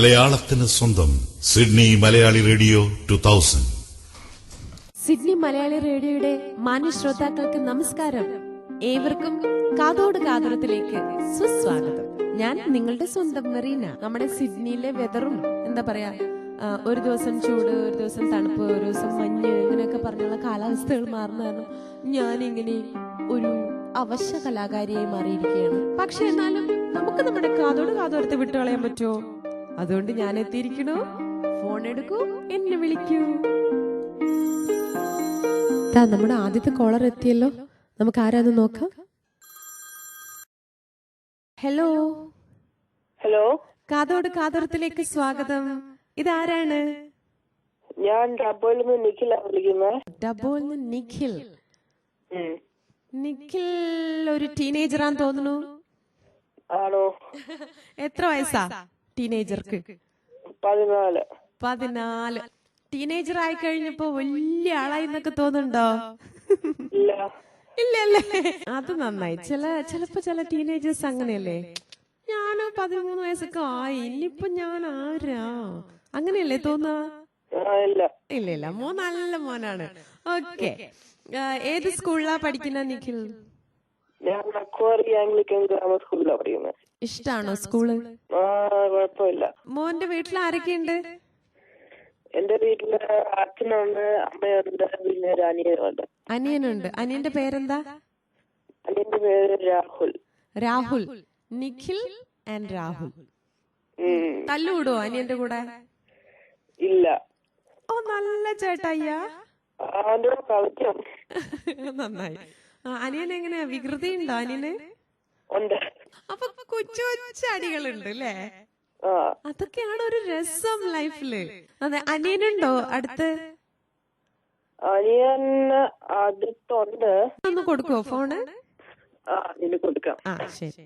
മലയാളത്തിന് സ്വന്തം Sydney Malayali radio 2000. Sydney Malayali റേഡിയോയുടെ മാന്യ ശ്രോതാക്കൾക്ക് നമസ്കാരം. ഏവർക്കും കാതോട് കാതോരത്തിലേക്ക് സുസ്വാഗതം. ഞാൻ നിങ്ങളുടെ സ്വന്തം മെറീന. നമ്മുടെ സിഡ്നിയിലെ വെതറും എന്താ പറയാ, ഒരു ദിവസം ചൂട്, ഒരു ദിവസം തണുപ്പ്, ഒരു ദിവസം മഞ്ഞ്, ഇങ്ങനെയൊക്കെ പറഞ്ഞുള്ള കാലാവസ്ഥകൾ മാറുന്ന കാരണം ഞാനിങ്ങനെ ഒരു അവശ്യ കലാകാരിയായി മാറിയിരിക്കുകയാണ്. പക്ഷെ എന്നാലും നമുക്ക് നമ്മുടെ കാതോട് കാതോരത്തെ വിട്ടുകളയാൻ പറ്റുമോ? അതുകൊണ്ട് ഞാൻ എത്തിയിരിക്കണോ. ഫോൺ എടുക്കൂ, എന്നെ വിളിക്കൂ. നമ്മുടെ ആദ്യത്തെ കോളർ എത്തിയല്ലോ. നമുക്ക് ആരാന്ന് നോക്കാം. ഹലോ ഹലോ, കാതോട് കാതോരത്തിലേക്ക് സ്വാഗതം. ഇതാരാണ്? ഞാൻ ഡബോയിൽ നിന്ന് നിഖില വിളിക്കുന്നത്. ഡബോയിൽ നിന്ന് നിഖിൽ. നിഖിൽ ഒരു ടീനേജറാന്ന് തോന്നുന്നു. ആണോ? എത്ര വയസ്സാ ടീനേജർക്ക്? 14. ടീനേജർ ആയി കഴിഞ്ഞപ്പോ വലിയ ആളായി എന്നൊക്കെ തോന്നുന്നുണ്ടോ? ഇല്ലല്ലേ? അത് നന്നായി. ചിലപ്പോ ചില ടീനേജേഴ്സ് അങ്ങനെയല്ലേ. ഞാന് 13 വയസ്സൊക്കെ ആയി, ഇനിയിപ്പൊ ഞാൻ ആരാ, അങ്ങനെയല്ലേ തോന്നാ? ഇല്ല, മോൻ നല്ല മോനാണ്. ഓക്കെ, ഏത് സ്കൂളിലാ പഠിക്കുന്ന നിഖിൽ? ഞാൻ ആംഗ്ലിക്കൻ ഗ്രാമർ സ്കൂളിലാണ് പഠിക്കുന്നത്. ഇഷ്ടാണോ സ്കൂള്? കുഴപ്പമില്ല. മോന്റെ വീട്ടിൽ ആരൊക്കെയുണ്ട്? എന്റെ വീട്ടില് അച്ഛനുണ്ട്, അമ്മയുണ്ട്, പിന്നെ ഒരു അനിയനുണ്ട്. അനിയനുണ്ട്. അനിയന്റെ പേരെന്താ? അനിയന്റെ പേര് രാഹുൽ. രാഹുൽ. നിഖിൽ ആൻഡ് രാഹുൽ. തല്ലുകൂടോ അനിയന്റെ കൂടെ? ഇല്ല. ഓ, നല്ല ചേട്ടായ്യാ. അവന്റെ കൂടെ കളിക്കാം. നന്നായി. അനിയൻ എങ്ങനെയാ, വികൃതി ഉണ്ടോ അനിയന്? ഉണ്ട്. അപ്പൊ കൊച്ചു കൊച്ചു അടികളുണ്ട് അല്ലേ? അതൊക്കെയാണ് ഒരു രസം ലൈഫില്. അതെ. അനിയനുണ്ടോ അടുത്ത്? അനിയൻ അടുത്തുണ്ട്. ഒന്ന് കൊടുക്കോ ഫോണ്? ഇനി കൊടുക്കാം. ശരി.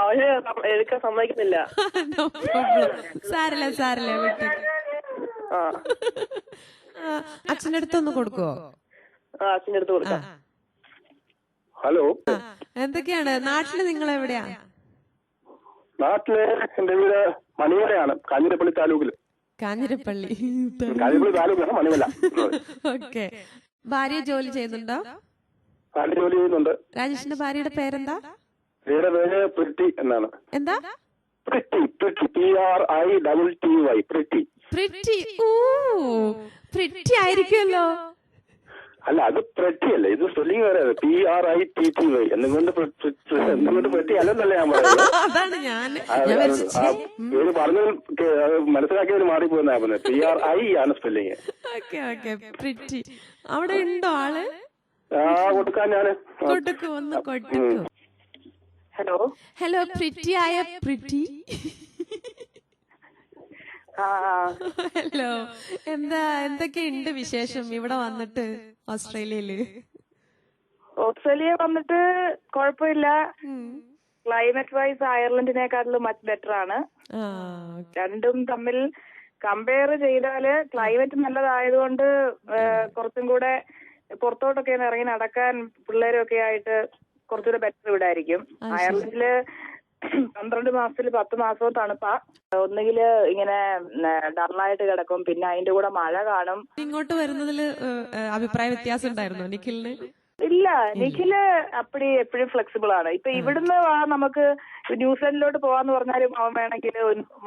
അവന് എടുക്കാൻ സമ്മതിക്കുന്നില്ല. സാരല്ല വിട്ടു. അച്ഛൻ്റെ അടുത്തൊന്ന് കൊടുക്കുവോ? അച്ഛൻ്റെ അടുത്ത് കൊടുക്കാം. ഹലോ, എന്തൊക്കെയാണ് നാട്ടില്? നിങ്ങൾ എവിടെയാ? നാട്ടില് എന്റെ വീട് മണിമലയാണ്, കാഞ്ഞിരപ്പള്ളി താലൂക്കില്. കാഞ്ഞിരപ്പള്ളി താലൂക്കാണ് മണിമല. ഓക്കെ. ഭാര്യ ജോലി ചെയ്യുന്നുണ്ടോ? ഭാര്യ ജോലി ചെയ്യുന്നുണ്ട്. രാജേഷിന്റെ ഭാര്യയുടെ പേരെന്താ? പേര് പ്രിറ്റി എന്നാണ്. എന്താ? പ്രിറ്റി. PRITTY. പ്രിറ്റി. പ്രിറ്റി. ഓ, പ്രിറ്റി ആയിരിക്കുമല്ലോ. അല്ല, അത് പ്രിറ്റി അല്ലേ, ഇത് സ്പെല്ലിംഗ് വേറെ. PRITTY എന്നുകൊണ്ട് പ്രിറ്റി അല്ലെന്നല്ലേ ഞാൻ പറയുന്നത്. അതാണ് ഞാൻ പേര് പറഞ്ഞു മനസ്സിലാക്കിയതിന് മാറിപ്പോയെന്നാ പറഞ്ഞത്. PRI ആണ് സ്പെല്ലിങ്. ഓക്കെ. പ്രിറ്റി. അവിടെ ഉണ്ടോ ആള്? കൊടുക്കാൻ ഞാന് കൊടുക്കും, ഒന്ന് കൊടുക്കും. ഹലോ പ്രിറ്റി ആയ പ്രിറ്റി. ഹലോ, എന്തൊക്കെയുണ്ട് വിശേഷം ഇവിടെ വന്നിട്ട്? ഓസ്ട്രേലിയ വന്നിട്ട് കുഴപ്പമില്ല. ക്ലൈമറ്റ് വൈസ് അയർലൻഡിനെക്കാട്ടിലും മച്ച് ബെറ്റർ ആണ്. രണ്ടും തമ്മിൽ കമ്പയർ ചെയ്താല് ക്ലൈമറ്റ് നല്ലതായതുകൊണ്ട് കുറച്ചും കൂടെ പുറത്തോട്ടൊക്കെ ഇറങ്ങി നടക്കാൻ പിള്ളേരൊക്കെ ആയിട്ട് കുറച്ചുകൂടെ ബെറ്റർ ഇവിടെ ആയിരിക്കും. അയർലൻഡില് 12 മാസത്തിൽ 10 മാസവും തണുപ്പാ. ഒന്നുകില് ഇങ്ങനെ ഡള്ളായിട്ട് കിടക്കും, പിന്നെ അതിന്റെ കൂടെ മഴ കാണും. ഇങ്ങോട്ട് വരുന്നതില് അഭിപ്രായ വ്യത്യാസം ഉണ്ടായിരുന്നോ നിഖിലിന്? ഇല്ല, നിഖില് അപ്പടി എപ്പോഴും ഫ്ലെക്സിബിൾ ആണ്. ഇപ്പൊ ഇവിടുന്ന് നമുക്ക് ന്യൂസിലൻഡിലോട്ട് പോവാന്ന് പറഞ്ഞാലും അവൻ വേണമെങ്കിൽ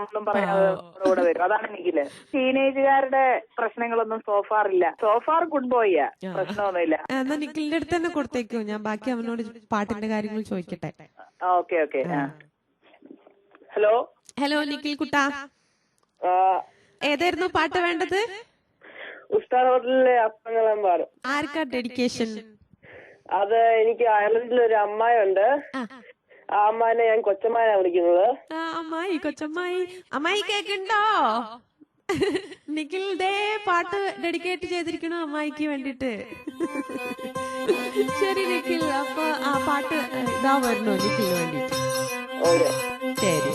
ഒന്നും പറയാതെ കൂടെ വരും. അതാണ് നിഖില്. ടീനേജുകാരുടെ പ്രശ്നങ്ങളൊന്നും സോഫാറില്ല. സോഫാർ ഗുഡ് ബോയ്യാ, പ്രശ്നമൊന്നുമില്ല. എന്നാ നിഖിലിന്റെ അടുത്ത് തന്നെ കൊടുത്തേക്കോ, ഞാൻ ബാക്കി അവനോട് പാട്ടിന്റെ കാര്യങ്ങൾ ചോദിക്കട്ടെ. ഓക്കെ. ഹലോ നിഖിൽ കുട്ടാ, ഏതായിരുന്നു പാട്ട് വേണ്ടത്? ഉസ്താദ് ഹോട്ടലിലെ അപ്പങ്ങളെമ്പാടും. ആർക്കാ ഡെഡിക്കേഷൻ? അത് എനിക്ക് അയർലൻഡിൽ ഒരു അമ്മായിയുണ്ട്. ആ അമ്മായിനെ ഞാൻ കൊച്ചമ്മാനാ വിളിക്കുന്നത്. അമ്മായി കേക്കുണ്ടോ? നിഖിൽ ദേ പാട്ട് ഡെഡിക്കേറ്റ് ചെയ്തിരിക്കണു അമ്മായിക്ക് വേണ്ടിട്ട്. ശരി നിഖിൽ, അപ്പൊ ആ പാട്ട് ഇതാ വരുന്നു നിഖിലിന് വേണ്ടിട്ട്. ശരി,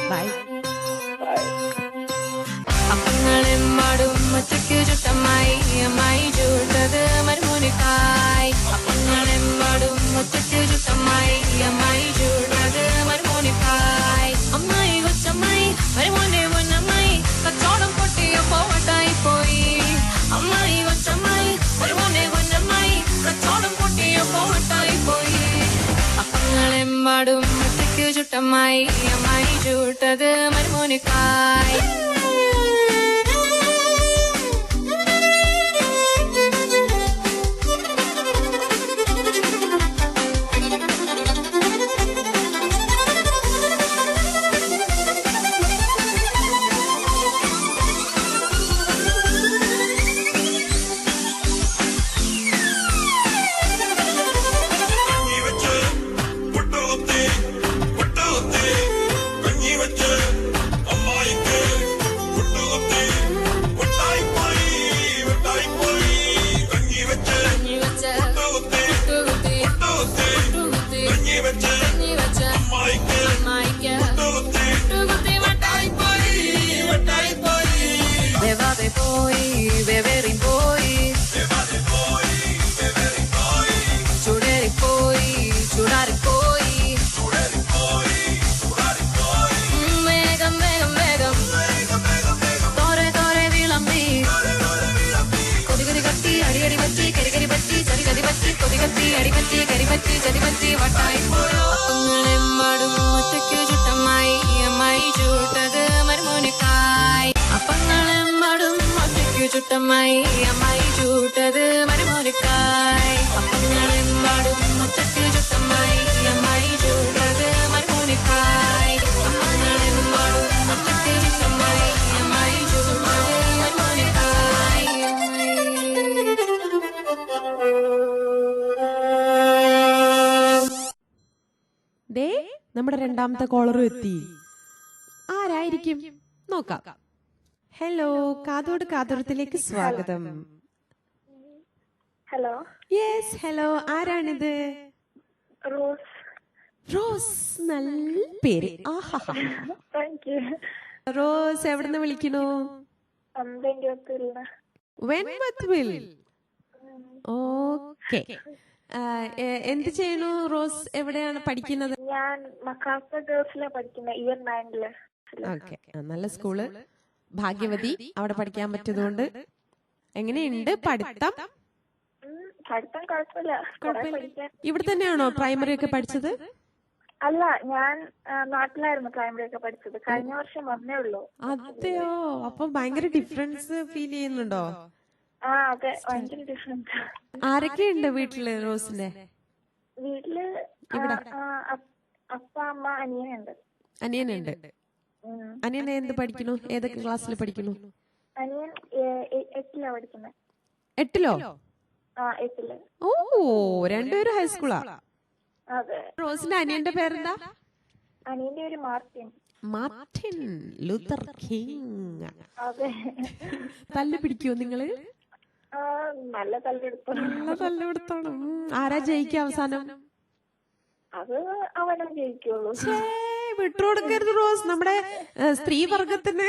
ബൈ. അപ്പങ്ങളെമ്പാടും ഒറ്റയ്ക്ക് ചുട്ടമ്മായി, അമ്മായി ചൂട്ടത് മരുമോനിക്കായി. അപ്പങ്ങളെമ്പാടും ഒറ്റയ്ക്ക് ചുട്ടമ്മായി, അമ്മായി ചൂട്ടത് മരുമോനിക്കായി. അമ്മായി കൊച്ചമ്മായി മരുമോനി ചുട്ടമ്മായി അമ്മായി ചൂട്ടത് മരുമോനിക്കായി അടിപറ്റി കരിപറ്റി ചതിപറ്റി വട്ടായി അപ്പങ്ങളെമ്പാടും ഒറ്റയ്ക്ക് ചുട്ടമ്മായി അമ്മായി ചൂട്ടത് മരുമോനിക്കായി അപ്പങ്ങളെമ്പാടും ഒറ്റയ്ക്ക് ചുട്ടമ്മായി അമ്മായി ചൂട്ടത് മരുമോനിക്കായി അപ്പങ്ങളെമ്പാടും ഒറ്റയ്ക്ക് ചുട്ടമ്മായി അമ്മായി ചൂട്ടത് മരുമോനിക്കായി അപ്പങ്ങളെമ്പാടും ഒറ്റയ്ക്ക് ചുട്ടമ്മായി അമ്മായി ചൂട്ടത് മരുമോനിക്കായി ദേ നമ്മുടെ രണ്ടാമത്തെ കോളറും എത്തി. ആരായിരിക്കും നോക്കാം. ഹലോ, കാതോട് കാതോരത്തിലേക്ക് സ്വാഗതം. ഹലോ. Yes, hello. ആരാണിത്? റോസ്. റോസ്, നല്ല പേര്. ആഹാ. Thank you. റോസ് എവിടുന്ന് വിളിക്കണു? വെൺമത്തുവിൽ. ഓക്കെ. എന്ത് ചെയ്യണു റോസ്? എവിടെയാണ് പഠിക്കുന്നത്? ഞാൻ മക്കാത്ത ഗേൾസിലാണ് പഠിക്കുന്നത്, ഇയർ 9. ഓക്കെ, നല്ല സ്കൂള്. ഭാഗ്യവതി. അവിടെ പഠിക്കാൻ പറ്റിയതുകൊണ്ട് എങ്ങനെയുണ്ട് പഠിത്തം? പഠിത്തം കുഴപ്പമില്ല. ഇവിടെ തന്നെയാണോ പ്രൈമറി ഒക്കെ പഠിച്ചത്? അല്ല, ഞാൻ നാട്ടിലായിരുന്നു പ്രൈമറി ഒക്കെ പഠിച്ചത്. കഴിഞ്ഞ വർഷം വന്നേ ഉള്ളൂ. അതെയോ? അപ്പൊ ഭയങ്കര ഡിഫറൻസ് ഫീൽ ചെയ്യുന്നുണ്ടോ? അതെ, ഭയങ്കര ഡിഫറൻസ്. ആരൊക്കെയുണ്ട് വീട്ടില് റോസിന്റെ? വീട്ടില് അപ്പ, അമ്മ, അനിയനുണ്ട്. അനിയനുണ്ട്. അനിയൻ എന്ത് പഠിക്കണു? ഏതൊക്കെ ക്ലാസ്സിൽ പഠിക്കണു? അനിയൻ 8ലാ പഠിക്കുന്നത്. 8ലോ? 8ല്. ഓ, രണ്ടുപേരും ഹൈസ്കൂളാ? അതെ. റോസിന്റെ അനിയന്റെ പേരെന്താ? അനിയന്റെ പേര് മാർട്ടിൻ. Martin Luther king. അതെ. തല്ല് പിടിക്കുവോ നിങ്ങള്? നല്ല തല്ലെടുത്താണ്. നല്ല തല്ലെടുത്താണ്. ആരാ ജയിക്കുക അവസാനം? അത് അവനെ ജയിക്കുള്ളൂ. വിട്ടുകൊടുക്കരുത് റോസ്. നമ്മുടെ സ്ത്രീ വർഗത്തിന്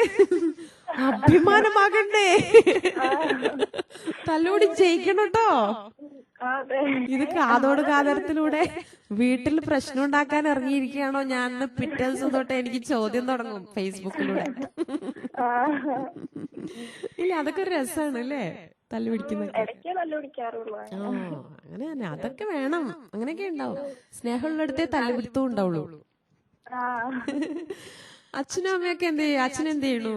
അഭിമാനമാകണ്ടേ? തല്ലുകൂടി ജയിക്കണം കേട്ടോ. ഇത് കാതോട് കാതരത്തിലൂടെ വീട്ടിൽ പ്രശ്നം ഉണ്ടാക്കാൻ ഇറങ്ങിയിരിക്കുകയാണോ ഞാൻ? പിറ്റേ ദിവസം തൊട്ട് എനിക്ക് ചോദ്യം തുടങ്ങും ഫേസ്ബുക്കിലൂടെ. ഇല്ല, അതൊക്കെ ഒരു രസമാണ് അല്ലേ? തല്ലു പിടിക്കുന്നത്. അങ്ങനെ തന്നെ, അതൊക്കെ വേണം. അങ്ങനെയൊക്കെ ഉണ്ടാവും. സ്നേഹമുള്ളിടത്തേ തല്ലുപിടുത്തവും ഉണ്ടാവുള്ളൂ. അച്ഛനും അമ്മയൊക്കെ എന്ത് ചെയ്യും? അച്ഛൻ എന്ത് ചെയ്യണു?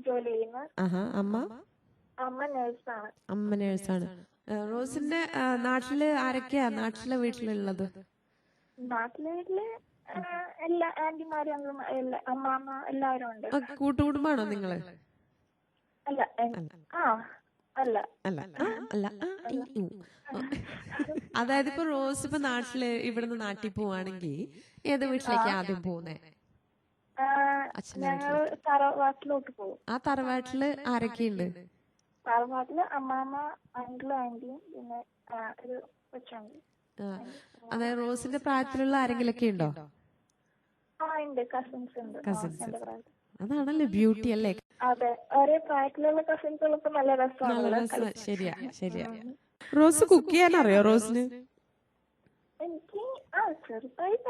ജോലി ചെയ്യുന്നു. അമ്മ നേഴ്സാണ്. റോസിന്റെ നാട്ടില് ആരൊക്കെയാ? നാട്ടിലെ വീട്ടിലുള്ളത്? നാട്ടിലെ വീട്ടില് എല്ലാ ആന്റിമാരും അമ്മാമ്മ എല്ലാവരും ഉണ്ട്. കൂട്ടുകുടുംബാണോ നിങ്ങള്? അല്ല. അല്ല. അതായത് ഇപ്പൊ റോസ് ഇപ്പൊ നാട്ടില് ഇവിടുന്ന് നാട്ടിൽ പോവാണെങ്കിൽ ഏത് വീട്ടിലേക്ക് ആദ്യം പോകുന്നേ? ഞങ്ങള് തറവാട്ടിലോട്ട് പോകും. ആ തറവാട്ടില് ആരൊക്കെയുണ്ട്? തറവാട്ടില് അമ്മാമ്മ, അങ്കിളും ആന്റിയും, പിന്നെ ഒരു കൊച്ചുണ്ട്. അതായത് റോസിന്റെ പ്രായത്തിലുള്ള ആരെങ്കിലും ഒക്കെ ഉണ്ടോ? ഉണ്ട്, കസിൻസ് ഉണ്ട്. അതാണല്ലോ ബ്യൂട്ടി അല്ലേ? അതെ, ഒരേ പ്രായത്തിലുള്ള കസിൻസ് ഉള്ളപ്പോ നല്ല രസമാണ്. ശരിയാ. റോസ് കുക്ക് ചെയ്യാൻ അറിയോ റോസിന്? എനിക്ക് ചെറുതായിട്ട്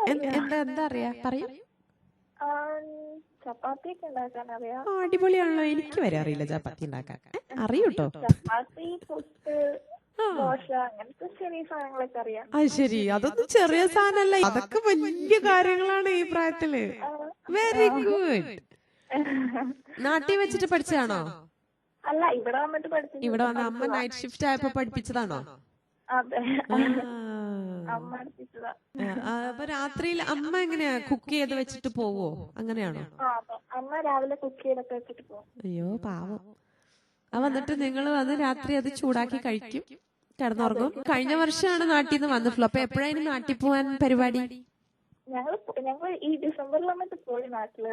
എന്താ അറിയാ? പറയൂ. ചപ്പാത്തി ഒക്കെ ഉണ്ടാക്കാൻ അറിയാം. അടിപൊളിയാണല്ലോ. എനിക്ക് വരെ അറിയില്ല ചപ്പാത്തി ഉണ്ടാക്കാൻ. അറിയൂട്ടോ. ചപ്പാത്തി, പുട്ട്, ദോശ അങ്ങനത്തെ ചെറിയ സാധനങ്ങളൊക്കെ അറിയാം. ശരി, അതൊന്നും ചെറിയ സാധനല്ല, അതൊക്കെ വലിയ കാര്യങ്ങളാണ് ഈ പ്രായത്തില്. Very good. നാട്ടിൽ വെച്ചിട്ട് പഠിച്ചതാണോ? അല്ല, ഇവിടെ വന്നിട്ട് പഠിച്ചു. ഇവിടെ വന്ന അമ്മ നൈറ്റ് ഷിഫ്റ്റ് ആയപ്പോ പഠിപ്പിച്ചതാണോ? അതെ, അമ്മ പഠിപ്പിച്ചതാ. അപ്പൊ രാത്രിയിൽ അമ്മ എങ്ങനെയാ കുക്ക് ചെയ്ത് വെച്ചിട്ട് പോവോ? അങ്ങനെയാണോ? അമ്മ രാവിലെ കുക്ക് ചെയ്തൊക്കെ വെച്ചിട്ട് പോകും. അയ്യോ പാവം. വന്നിട്ട് നിങ്ങൾ വന്ന് രാത്രി അത് ചൂടാക്കി കഴിക്കും, കിടന്നുറങ്ങും. കഴിഞ്ഞ വർഷമാണ് നാട്ടിൽ നിന്ന് വന്നിട്ടുള്ളൂ. അപ്പൊ എപ്പോഴായിരുന്നു നാട്ടിൽ പോവാൻ പരിപാടി? ഞങ്ങൾ ഈ ഡിസംബറിൽ വന്നിട്ട് പോയി നാട്ടില്.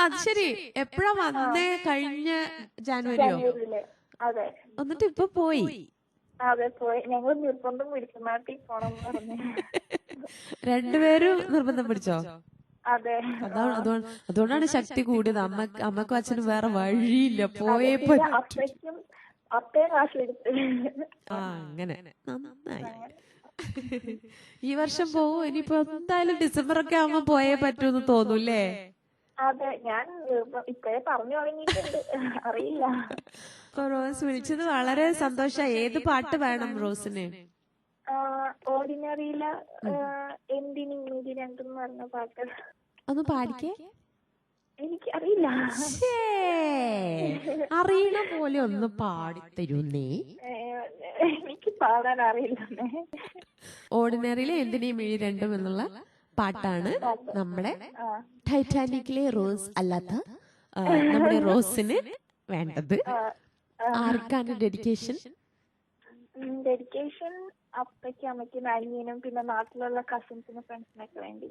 അത് ശരി. എപ്പോഴാ വന്നേ? കഴിഞ്ഞ ജാനുവരിയോ? അതെ. എന്നിട്ട് ഇപ്പൊ പോയി? അതെ, പോയി. ഞങ്ങൾ നിർബന്ധം പിടിച്ചു നാട്ടിൽ പോണം എന്ന് പറഞ്ഞു. രണ്ടുപേരും നിർബന്ധം പിടിച്ചോ? അതെ. അതുകൊണ്ടാണ് ശക്തി കൂടിയത്. അമ്മക്കും അച്ഛനും വേറെ വഴിയില്ല, പോയേ പറ്റും. അങ്ങനെ നന്നായി. ഈ വർഷം പോവും. ഇനിയിപ്പോ എന്തായാലും ഡിസംബർ ഒക്കെ ആവുമ്പോ പോയേ പറ്റൂന്ന് തോന്നൂല്ലേ? അതെ, ഞാൻ ഇപ്പഴേ പറഞ്ഞു തുടങ്ങിയിട്ടുണ്ട്, അറിയില്ല. റോസ് വിളിച്ചത് വളരെ സന്തോഷായി. ഏത് പാട്ട് വേണം റോസിന്? ഓർഡിനറിയിലെ എന്തിനിങ്ങനെ രണ്ടെന്ന് പറഞ്ഞ പാട്ട് ഒന്ന് പാടിക്കേ. എനിക്ക് അറിയില്ല. അറിയണ പോലെ ഒന്ന് പാടിത്തരുന്നേ. എനിക്ക് പാടാൻ അറിയില്ല. ഓർഡിനറിയിലെ എന്തിനീ മിഴി രണ്ടും എന്നുള്ള പാട്ടാണ് നമ്മുടെ ടൈറ്റാനിക്കിലെ റോസ് അല്ലാത്ത നമ്മുടെ റോസിന് വേണ്ടത്. ആർക്കാണ് ഡെഡിക്കേഷൻ? ഡെഡിക്കേഷൻ അപ്പയ്ക്കും അമ്മയ്ക്കും അനിയനും പിന്നെ നാട്ടിലുള്ള കസിൻസിനും ഫ്രണ്ട്സിനൊക്കെ വേണ്ടി.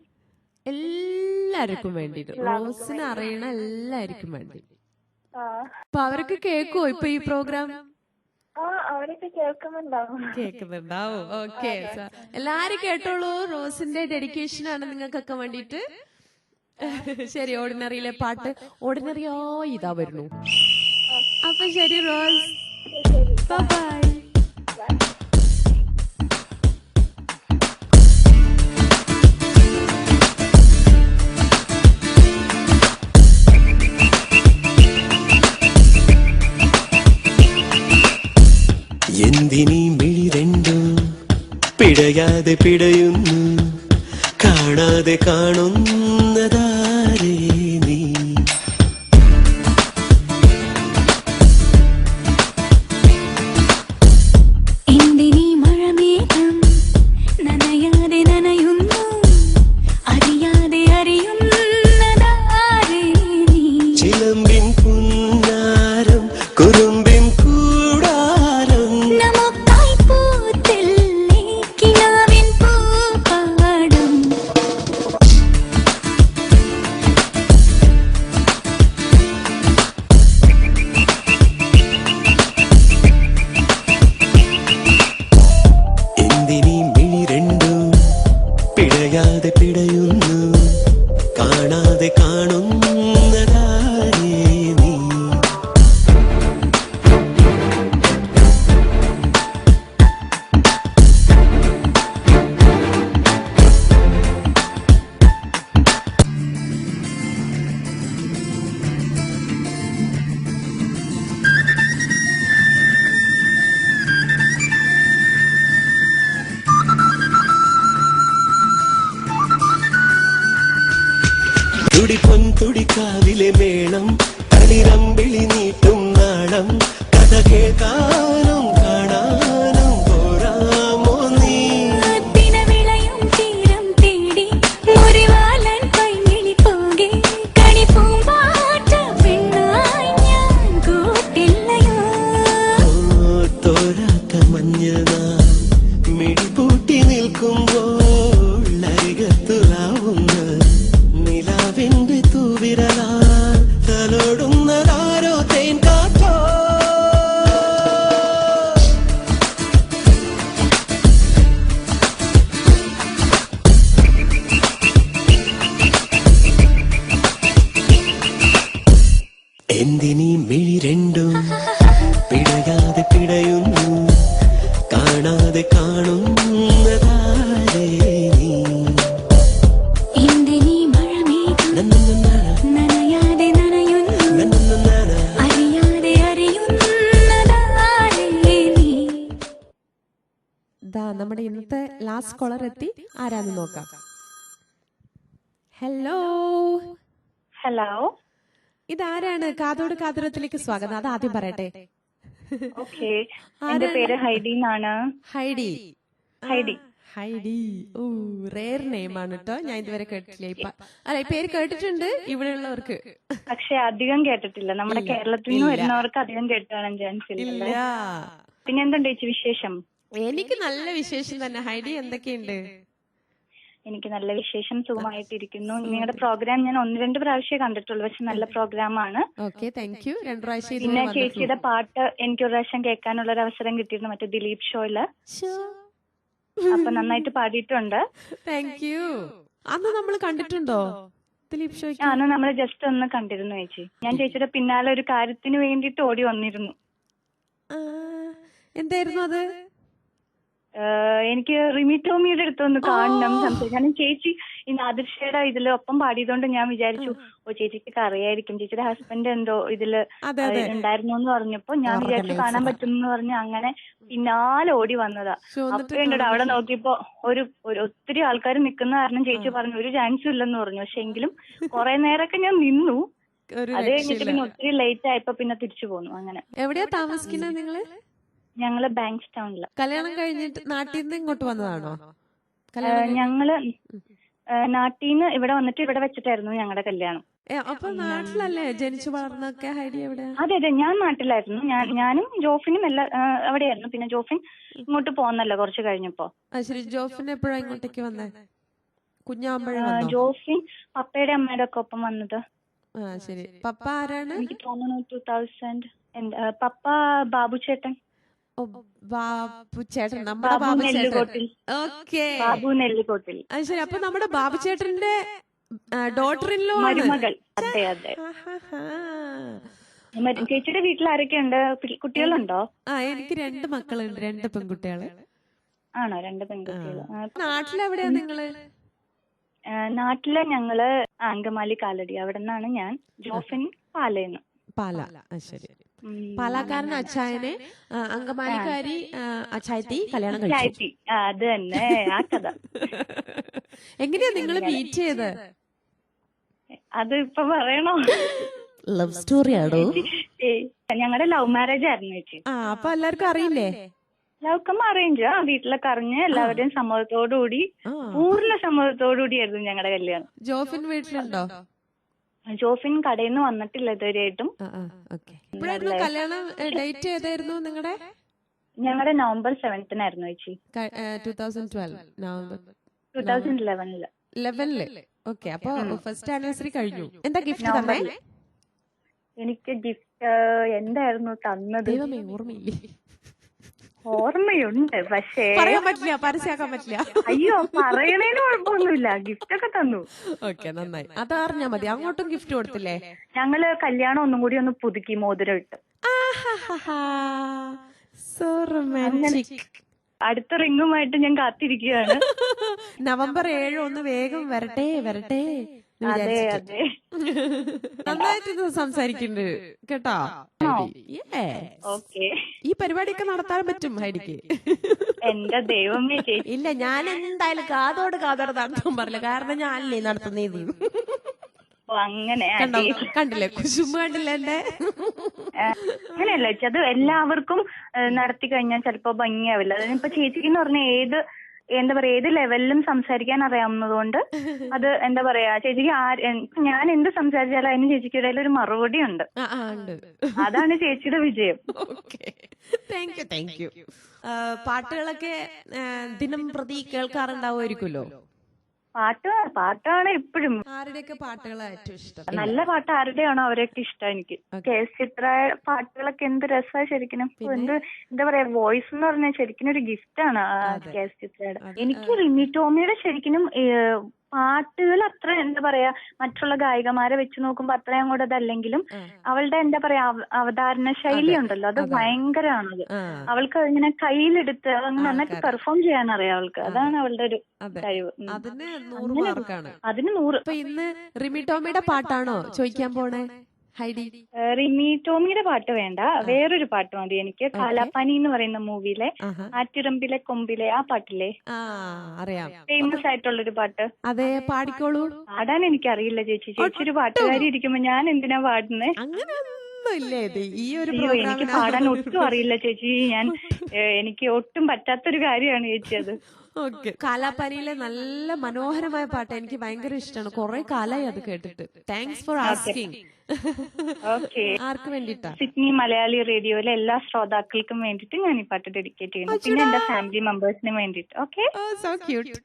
എല്ലാവർക്കും വേണ്ടിട്ട്, റോസിന് അറിയണ എല്ലാവർക്കും വേണ്ടി. അപ്പൊ അവരൊക്കെ കേക്കുവോ ഇപ്പൊ ഈ പ്രോഗ്രാം? അവരൊക്കെ കേൾക്കുന്നുണ്ടാവും. ഓക്കെ, എല്ലാരും കേട്ടോളൂ. റോസിന്റെ ഡെഡിക്കേഷൻ ആണ് നിങ്ങൾക്കൊക്കെ വേണ്ടിട്ട്. ശരി, ഓർഡിനറിയിലെ പാട്ട്. ഓർഡിനറിയോ ഇതാ വരുന്നു. അപ്പൊ ശരി റോസ്, ബൈ. എന്തിനീ മിഴി രണ്ടും പിടയാതെ പിടയുന്നു, കാണാതെ കാണുന്നതാരേ നീ? എന്തിനീ മഴമേഘം നനയാതെ നനയുന്നു, അറിയാതെ അറിയുന്നതാരേ നീ? ചിലമ്പിൻ പുന്നാരം കുറുമ്പിൻ കൂടാരം, നമുക്കായി പൂത്തില്ലേ കിനാവിൻ പൂപ്പാടം. എന്തിനീ മിഴി രണ്ടും പിടയാതെ പിടയുന്നു, കാണാതെ കാണുന്നതാരേ നീ? തുടിപ്പൊൻ തുടിക്കാവിലെ മേളം, തളിരമ്പിളി നീട്ടും നാളം, കഥ കേൾക്കാനും കാണാനും പോരാമോ നീ? ദിനവിളയും തീരം തേടി മുറിവാലൻ കൈമിഴി പോകെ, കണിപ്പൂമ്പാറ്റ പെണ്ണായി ഞാൻ കൂട്ടില്ലയോ? തോരാത്ത മഞ്ഞനാം മിടിപൂട്ടി നിൽക്കുമ്പോൾ അരികത്തുലാവുന്ന നിലാവിന്റെ തൂവിരലാൽ തലോടുന്നതാരോ നമ്മുടെ ഇന്നത്തെ ലാസ്റ്റ് കോളർ എത്തി. ആരാന്ന് നോക്കാം. ഹലോ ഹലോ, ഇതാരാണ്? കാതോട് കാതുരത്തിലേക്ക് സ്വാഗതം. അത് ആദ്യം പറയട്ടെ. ഓക്കെ. എന്റെ പേര് ഹൈഡി എന്നാണ്. ഹൈഡി. ഹൈഡി. ഹൈഡി. ഓ, റേർ നെയിം ആണ് കേട്ടോ. ഞാൻ ഇതുവരെ കേട്ടിട്ടില്ല. അല്ല, ഈ പേര് കേട്ടിട്ടുണ്ട് ഇവിടെയുള്ളവർക്ക്, പക്ഷെ അധികം കേട്ടിട്ടില്ല. നമ്മുടെ കേരളത്തിൽ നിന്ന് വരുന്നവർക്ക് അധികം കേട്ടാണ് ചാൻസ് ഇല്ല. ഇല്ല. പിന്നെ എന്തുണ്ട് ചേച്ചി വിശേഷം? എനിക്ക് നല്ല വിശേഷം തന്നെ. ഹൈഡി, എന്തൊക്കെയുണ്ട്? എനിക്ക് നല്ല വിശേഷം, സുഖമായിട്ടിരിക്കുന്നു. നിങ്ങളുടെ പ്രോഗ്രാം ഞാൻ 1-2 പ്രാവശ്യം കണ്ടിട്ടുള്ളൂ, പക്ഷെ നല്ല പ്രോഗ്രാമാണ്. Okay, thank U. 2 പ്രാവശ്യം പിന്നെ ചേച്ചിയുടെ പാട്ട് എനിക്ക് ഒരു പ്രാവശ്യം കേൾക്കാനുള്ള ഒരു അവസരം കിട്ടിയിരുന്നു, മറ്റേ ദിലീപ് ഷോയില്. അപ്പൊ നന്നായിട്ട് പാടിയിട്ടുണ്ട്. Thank you. അന്ന് നമ്മൾ കണ്ടിട്ടുണ്ടോ ദിലീപ് ഷോ? അന്ന് നമ്മൾ ജസ്റ്റ് ഒന്ന് കണ്ടിരുന്നു ചേച്ചി. ഞാൻ ചേച്ചിയുടെ പിന്നാലെ ഒരു കാര്യത്തിന് വേണ്ടിയിട്ട് ഓടി വന്നിരുന്നു. എന്തായിരുന്നു അത്? എനിക്ക് റിമി ടോമിയുടെ അടുത്തൊന്ന് കാണണം, സംസാരിക്കാൻ. ചേച്ചി ഈ നാദിർഷയുടെ ഇതില് ഒപ്പം പാടിയതുകൊണ്ട് ഞാൻ വിചാരിച്ചു, ഓ ചേച്ചിക്ക് അറിയായിരിക്കും, ചേച്ചിയുടെ ഹസ്ബൻഡ് എന്തോ ഇതില് ഉണ്ടായിരുന്നു എന്ന് പറഞ്ഞപ്പോ ഞാൻ വിചാരിച്ചു കാണാൻ പറ്റുമെന്ന് പറഞ്ഞ് അങ്ങനെ പിന്നാലെ ഓടി വന്നതാ. അപ്പൊ ഉണ്ട് അവിടെ നോക്കിയപ്പോ ഒരു ഒത്തിരി ആൾക്കാർ നിൽക്കുന്ന കാരണം ചേച്ചി പറഞ്ഞു ഒരു ചാൻസും ഇല്ലെന്ന് പറഞ്ഞു. പക്ഷെ എങ്കിലും കുറെ നേരമൊക്കെ ഞാൻ നിന്നു. അത് കഴിഞ്ഞിട്ട് പിന്നെ ഒത്തിരി ലേറ്റ് ആയപ്പോ പിന്നെ തിരിച്ചു പോന്നു. അങ്ങനെ. എവിടെയാ താമസിക്കുന്നത് നിങ്ങള്? ഞങ്ങള് ബാങ്ക്സ് ടൗണില്. കല്യാണം കഴിഞ്ഞിട്ട് നാട്ടിൽ നിന്ന് ഇങ്ങോട്ട് വന്നതാണോ? ഞങ്ങള് നാട്ടിൽ നിന്ന് ഇവിടെ വന്നിട്ട് ഇവിടെ വെച്ചിട്ടായിരുന്നു ഞങ്ങളുടെ കല്യാണം. അപ്പൊ നാട്ടിലല്ലേ ജനിച്ചു വളർന്നൊക്കെ? ഹൈഡി എവിടെയാ? അതെ അതെ, ഞാൻ നാട്ടിലായിരുന്നു. ഞാനും ജോഫിനും എല്ലാം അവിടെയായിരുന്നു. പിന്നെ ജോഫിൻ ഇങ്ങോട്ട് പോന്നല്ലോ കുറച്ച് കഴിഞ്ഞപ്പോ. ശരി. ജോഫിൻ എപ്പോഴാ ഇങ്ങോട്ടേക്ക് വന്നേ? കുഞ്ഞാകുമ്പോഴേ? ജോഫിൻ പപ്പയുടെ അമ്മയുടെ ഒക്കെ ഒപ്പം വന്നത്. ശരി. പപ്പ ആരാണ്? എനിക്ക് തോന്നുന്നു 2000. പപ്പ ബാബു ചേട്ടൻ. ബാബു ചേട്ടൻ, നമ്മുടെ ബാബു ചേട്ടൻ. ഓക്കെ, ബാബു നെല്ലിക്കോട്ടിൽ. അത് ശരി. അപ്പൊ നമ്മുടെ ബാബു ചേട്ടന്റെ ഡോട്ടർ ഇൻ ലോ മരുമകൾ. അതെ അതെ. ചേച്ചിയുടെ വീട്ടിൽ ആരൊക്കെയുണ്ട്? കുട്ടികളുണ്ടോ? എനിക്ക് 2 മക്കളുണ്ട്, 2 പെൺകുട്ടികള്. ആണോ? 2 പെൺകുട്ടികൾ. നാട്ടിലെവിടെയാ നിങ്ങള്? നാട്ടിലെ ഞങ്ങള് അങ്കമാലി കാലടി, അവിടെ നിന്നാണ് ഞാൻ. ജോഫിൻ പാലേന്ന്. പാല. ശരി. പാലക്കാരൻ അച്ചായനെ അങ്കമാലിക്കാരി അച്ചായത്തി കല്യാണം കഴിച്ചു. അത് തന്നെ ആ കഥ. എങ്ങനെയാ നിങ്ങള് മീറ്റ് ചെയ്ത്? അത് ഇപ്പൊ പറയണോ? ലവ് സ്റ്റോറി ആണോ? ഞങ്ങളുടെ ലവ് മാരേജ് ആയിരുന്നു ചേച്ചി. അപ്പൊ എല്ലാവർക്കും അറിയില്ലേ? Love cum arrange. വീട്ടിലൊക്കെ അറിഞ്ഞ് എല്ലാവരുടെയും സമ്മതത്തോടുകൂടി, പൂർണ്ണ സമ്മതത്തോടുകൂടിയായിരുന്നു ഞങ്ങളുടെ കല്യാണം. ജോഫിൻ വീട്ടിലുണ്ടോ? ജോഫിൻ കടയിൽ നിന്ന് വന്നിട്ടില്ല ഇതുവരെയായിട്ടും. കല്യാണം ഡേറ്റ് ഏതായിരുന്നു നിങ്ങളുടെ? ഞങ്ങളുടെ നവംബർ 7-നായിരുന്നു ചേച്ചി. 2012 നവംബർ 2011. ഓക്കെ. അപ്പൊ ഫസ്റ്റ് ആനിവേഴ്സറി കഴിഞ്ഞു. എന്താ ഗിഫ്റ്റ് തന്നെ? എനിക്ക് ഗിഫ്റ്റ് എന്തായിരുന്നു തന്നത്? ദൈവമേ, ഓർമ്മയില്ലേ? ഓർമ്മയുണ്ട്, പക്ഷേ പറയാൻ പറ്റില്ല, പരസ്യമാക്കാൻ പറ്റില്ല. അയ്യോ, പറയണേന് കുഴപ്പമൊന്നുമില്ല. ഗിഫ്റ്റ് ഒക്കെ തന്നു. ഓക്കെ, നന്നായി. അതറിഞ്ഞാ മതി. അങ്ങോട്ടും ഗിഫ്റ്റ് കൊടുത്തില്ലേ? ഞങ്ങള് കല്യാണം ഒന്നും കൂടി ഒന്ന് പുതുക്കി, മോതിരം ഇട്ട്. So romantic. അടുത്ത റിങ്ങുമായിട്ട് ഞാൻ കാത്തിരിക്കുകയാണ്. നവംബർ 7 ഒന്ന് വേഗം വരട്ടെ വരട്ടെ. അതെ അതെ, നന്നായിട്ട് സംസാരിക്കുന്നുണ്ട് കേട്ടോ. ഓക്കെ. ഈ പരിപാടിയൊക്കെ നടത്താൻ പറ്റും ഹൈഡിക്ക്? എന്റെ ദൈവമേ ചേച്ചി. ഇല്ല, ഞാൻ എന്തായാലും കാതോട് നടത്താൻ പറഞ്ഞില്ല. കാരണം ഞാനല്ലേ നടത്തുന്നത്. അങ്ങനെ കണ്ടില്ലേ കുശുമ്പ്? കണ്ടില്ല എന്റെ? അങ്ങനെയല്ല ചേച്ചി, അത് എല്ലാവർക്കും നടത്തി കഴിഞ്ഞാൽ ചിലപ്പോ ഭംഗിയാവില്ല. അതിനിപ്പോ ചേച്ചിക്ക് എന്ന് പറഞ്ഞാൽ എന്താ പറയാ, ഏത് ലെവലിലും സംസാരിക്കാൻ അറിയാവുന്നതുകൊണ്ട് അത് എന്താ പറയാ, ചേച്ചിക്ക് ഞാൻ എന്ത് സംസാരിച്ചാലും അതിന് ചേച്ചിക്ക് ഇടയിൽ ഒരു മറുപടി ഉണ്ട്. അതാണ് ചേച്ചിയുടെ വിജയം. Thank you. പാട്ടുകളൊക്കെ ദിനം പ്രതി കേൾക്കാറുണ്ടാവുമായിരിക്കുമല്ലോ? പാട്ടാണ് എപ്പോഴും. ആരുടെയൊക്കെ പാട്ടുകളാണ് ഏറ്റവും ഇഷ്ടം? നല്ല പാട്ട് ആരുടെയാണോ അവരൊക്കെ ഇഷ്ടം എനിക്ക്. കെ.എസ്. ചിത്ര പാട്ടുകളൊക്കെ എന്ത് രസമാണ് ശരിക്കും. എന്താ പറയാ, വോയിസ് എന്ന് പറഞ്ഞാൽ ശരിക്കും ഒരു ഗിഫ്റ്റ് ആണ് കെ.എസ്. ചിത്രയുടെ. എനിക്ക് റിമി ടോമിയുടെ ശരിക്കും പാട്ടുകൾ അത്ര എന്താ പറയാ, മറ്റുള്ള ഗായികമാരെ വെച്ച് നോക്കുമ്പോ അത്രയും അങ്ങോട്ട് അതല്ലെങ്കിലും അവളുടെ എന്താ പറയാ അവതാരണ ശൈലി ഉണ്ടല്ലോ, അത് ഭയങ്കരമാണത്. അവൾക്ക് ഇങ്ങനെ കയ്യിലെടുത്ത് നന്നായിട്ട് പെർഫോം ചെയ്യാൻ അറിയാം അവൾക്ക്. അതാണ് അവളുടെ ഒരു കഴിവ്. അതിന് 100 മാർക്കാണ്. അതിന് 100. ഇന്ന് റിമി ടോമിയുടെ പാട്ടാണോ ചോദിക്കാൻ പോണേ ഹൈഡി? റിമി ടോമിയുടെ പാട്ട് വേണ്ട, വേറൊരു പാട്ട് മതി എനിക്ക്. കാലാപ്പാനി എന്ന് പറയുന്ന മൂവിയിലെ ആറ്റിറമ്പിലെ കൊമ്പിലെ ആ പാട്ടില്ലേ, അറിയാം, ഫേമസ് ആയിട്ടുള്ളൊരു പാട്ട്. അതെ, പാടിക്കോളൂ. പാടാൻ എനിക്കറിയില്ല ചേച്ചി. ചേച്ചി ഒരു പാട്ടുകാരി ഇരിക്കുമ്പോ ഞാൻ എന്തിനാ പാടുന്നേ? എനിക്ക് പാടാൻ ഒട്ടും അറിയില്ല ചേച്ചി. എനിക്ക് ഒട്ടും പറ്റാത്തൊരു കാര്യമാണ് ചേച്ചി അത്. കാലാപ്പാനിയിലെ നല്ല മനോഹരമായ പാട്ട് എനിക്ക് ഭയങ്കര ഇഷ്ടമാണ്. കുറെ കാലായി അത് കേട്ടിട്ട്. Thanks for asking. ആർക്ക് വേണ്ടിട്ടാ? സിഡ്നി മലയാളി റേഡിയോയിലെ എല്ലാ ശ്രോതാക്കൾക്കും വേണ്ടിട്ട് ഞാൻ ഈ പാട്ട് ഡെഡിക്കേറ്റ് ചെയ്യുന്നു. പിന്നെ എന്റെ ഫാമിലി മെമ്പേഴ്സിന് വേണ്ടിട്ട്. Okay, so cute.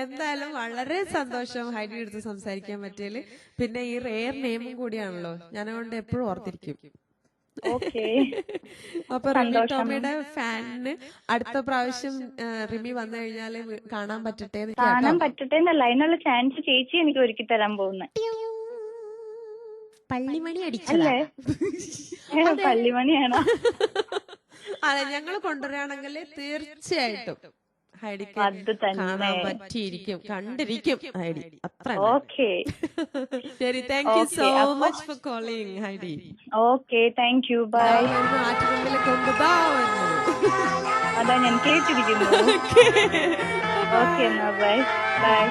എന്തായാലും വളരെ സന്തോഷം ഹൈഡി എടുത്ത് സംസാരിക്കാൻ പറ്റിയതില്. പിന്നെ ഈ റെയർ നെയിമും കൂടിയാണല്ലോ, ഞാൻ അതുകൊണ്ട് എപ്പോഴും ഓർത്തിരിക്കും. അപ്പൊ റിമി ടോമിയുടെ ഫാനിന് അടുത്ത പ്രാവശ്യം റിമി വന്നു കഴിഞ്ഞാല് കാണാൻ പറ്റട്ടെ എന്നല്ല, അതിനുള്ള ചാൻസ് ചേച്ചി എനിക്ക് ഒരുക്കി തരാൻ പോകുന്നത്. പള്ളിമണി അടിച്ചല്ലേ? പള്ളിമണിയാണോ? അതെ, ഞങ്ങൾ കൊണ്ടുവരികയാണെങ്കിൽ തീർച്ചയായിട്ടും ഹൈഡിക്ക് കാണാൻ പറ്റിയിരിക്കും, കണ്ടിരിക്കും ഹൈഡി. അത്ര ശരി. Thank you so much for calling Heidi. Okay, thank you. Bye. ആറ്റുമുമ്പിൽ കൊണ്ടുതാ അതാ ഞാൻ കേട്ടിരിക്കുന്നു. ഓക്കെ, എന്നാ ബൈ ബൈ.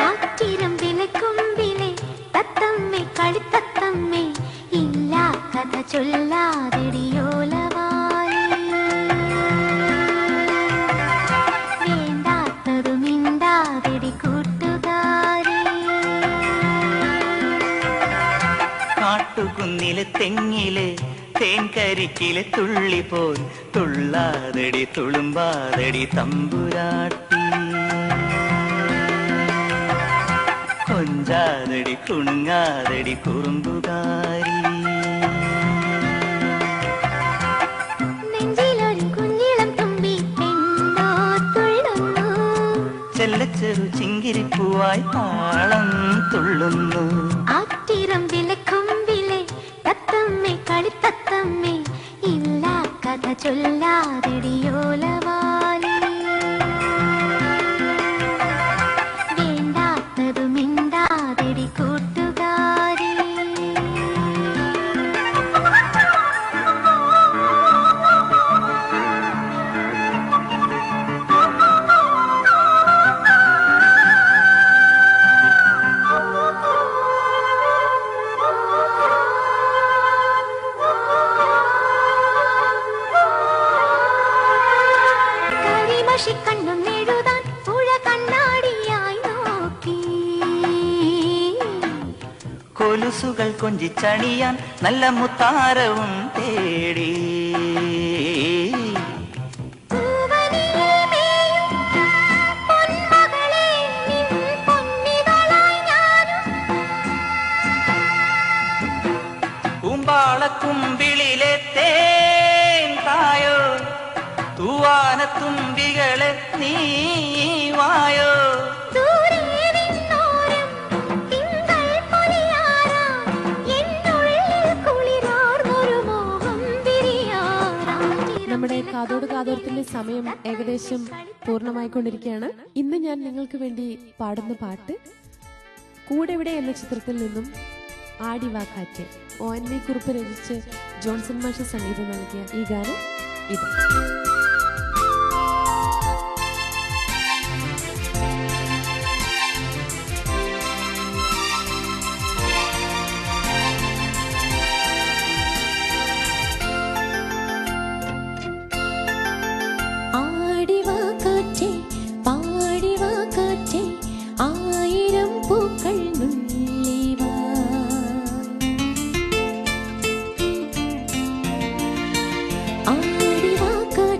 ആറ്റിറമ്പിലെ കൊമ്പിലെ തത്തമ്മേ കളിത്തത്തമ്മേ ഇല്ല കഥ ചൊല്ലാതെടിയോലവാലി വേണ്ടാത്തതു മിണ്ടാതെടി കൂട്ടുകാരി കാട്ടുകുന്നിലെ തെങ്ങിലെ തേൻകരിക്കിലെ തുള്ളി പോൽ തുള്ളാതടി തുളുമ്പാതടി തമ്പുരാട്ടി കൊഞ്ചാതടി കുണുങ്ങാതടി കുറുമ്പുകാരി നെഞ്ചിലൊരു കുഞ്ഞിളം തുമ്പി പെണ്ണോ തുള്ളുന്നു ചെല്ലച്ചെറു ചിങ്കിരിപ്പൂവായി താളം തുള്ളുന്നു ആറ്റിറമ്പിലെ കൊമ്പിലെ തത്തമ്മേ കളിത്തത്തമ്മേ ഇല്ല കഥ ചൊല്ലാതെടിയോലവാലി വേണ്ടാത്തതു മിണ്ടാതെടി കൂട്ടുകാരി കരിമഷിക്കണ്ണും എഴുതാൻ പുഴ കണ്ണാടിയായി നോക്കി കൊലുസുകൾ കൊഞ്ചിച്ചണിയാൻ നല്ല മുത്താരവും തേടി പൂവനിലെ മേയും പൊന്മകളെ നിൻ പൊന്നികളായി ഞാനും പൂമ്പാളക്കുമ്പിളിലെ തേൻ തായോ തൂവാനത്തുമ്പികളെ നീ വായോ ദൂരെ നിന്നോരം തിങ്കൾ പൊലിയാറാം എന്നുള്ളിൽ കുളിരാർന്നൊരു മോഹം വിരിയാറാം. നമ്മുടെ കാതോട് കാതോരത്തിന്റെ സമയം ഏകദേശം പൂർണ്ണമായിക്കൊണ്ടിരിക്കുകയാണ്. ഇന്ന് ഞാൻ നിങ്ങൾക്ക് വേണ്ടി പാടുന്ന പാട്ട് കൂടെവിടെ എന്ന ചിത്രത്തിൽ നിന്നും ആടിവാ കാറ്റ്. ONV കുറുപ്പ് രചിച്ച് ജോൺസൺ മാഷ് സംഗീതം നൽകിയ ഈ ഗാനം ഇത്. ആടിവാ കാറ്റേ പാടിവാ കാറ്റേ ആയിരം പൂക്കൾ നുള്ളിവാ ആടിവാ കാറ്റേ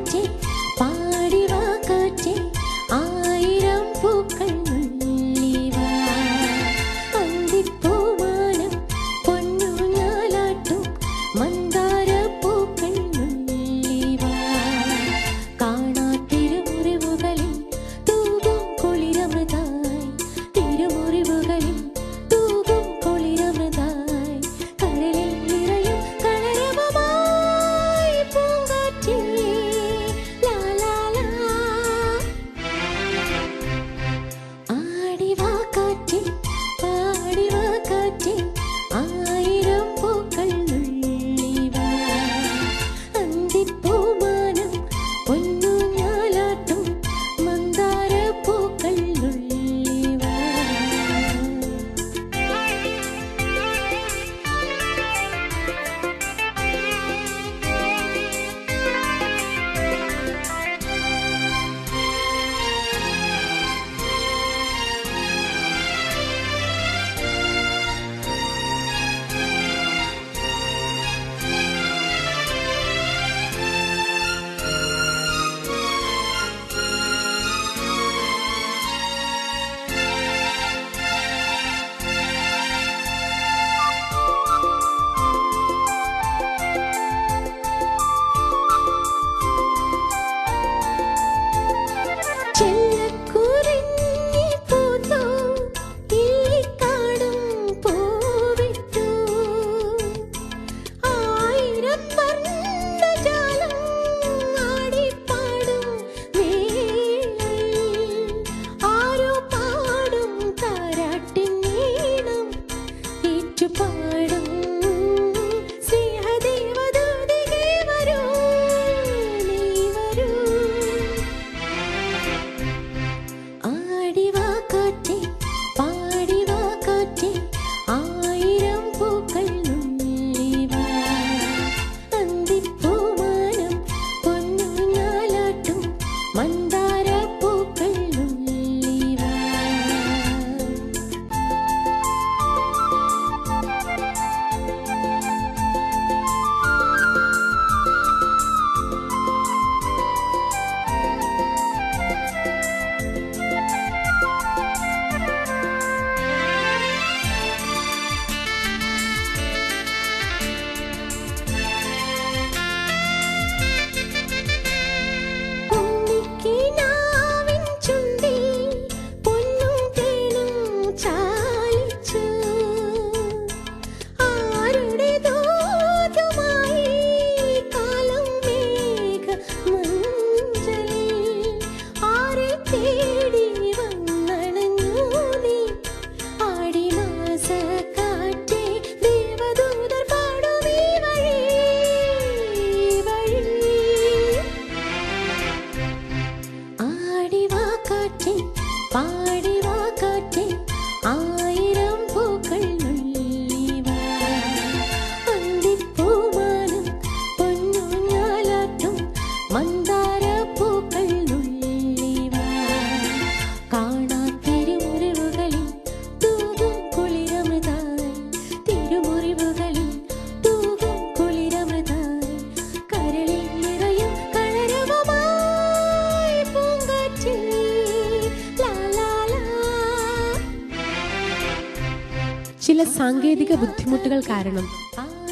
ചില സാങ്കേതിക ബുദ്ധിമുട്ടുകൾ കാരണം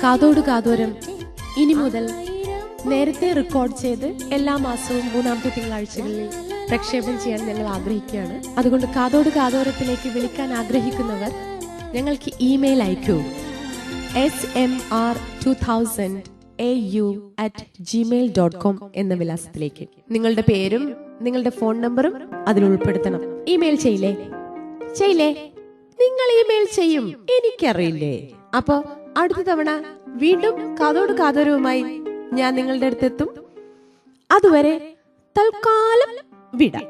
കാതോട് കാതോരം ഇനി മുതൽ നേരത്തെ റെക്കോർഡ് ചെയ്ത് എല്ലാ മാസവും 3-ാമത്തെ തിങ്കളാഴ്ചകളിൽ പ്രക്ഷേപണം ചെയ്യാൻ ഞങ്ങൾ ആഗ്രഹിക്കുകയാണ്. അതുകൊണ്ട് കാതോട് കാതോരത്തിലേക്ക് വിളിക്കാൻ ആഗ്രഹിക്കുന്നവർ ഞങ്ങൾക്ക് ഇമെയിൽ അയക്കൂ. smr2000au@gmail.com എന്ന വിലാസത്തിലേക്ക് നിങ്ങളുടെ പേരും നിങ്ങളുടെ ഫോൺ നമ്പറും അതിൽ ഉൾപ്പെടുത്തണം. ഇമെയിൽ ചെയ്യില്ലേ? നിങ്ങൾ ഇമെയിൽ ചെയ്യും, എനിക്കറിയില്ലേ. അപ്പൊ അടുത്ത തവണ വീണ്ടും കാതോട് കാതോരവുമായി ഞാൻ നിങ്ങളുടെ അടുത്തെത്തും. അതുവരെ തൽക്കാലം വിടാം.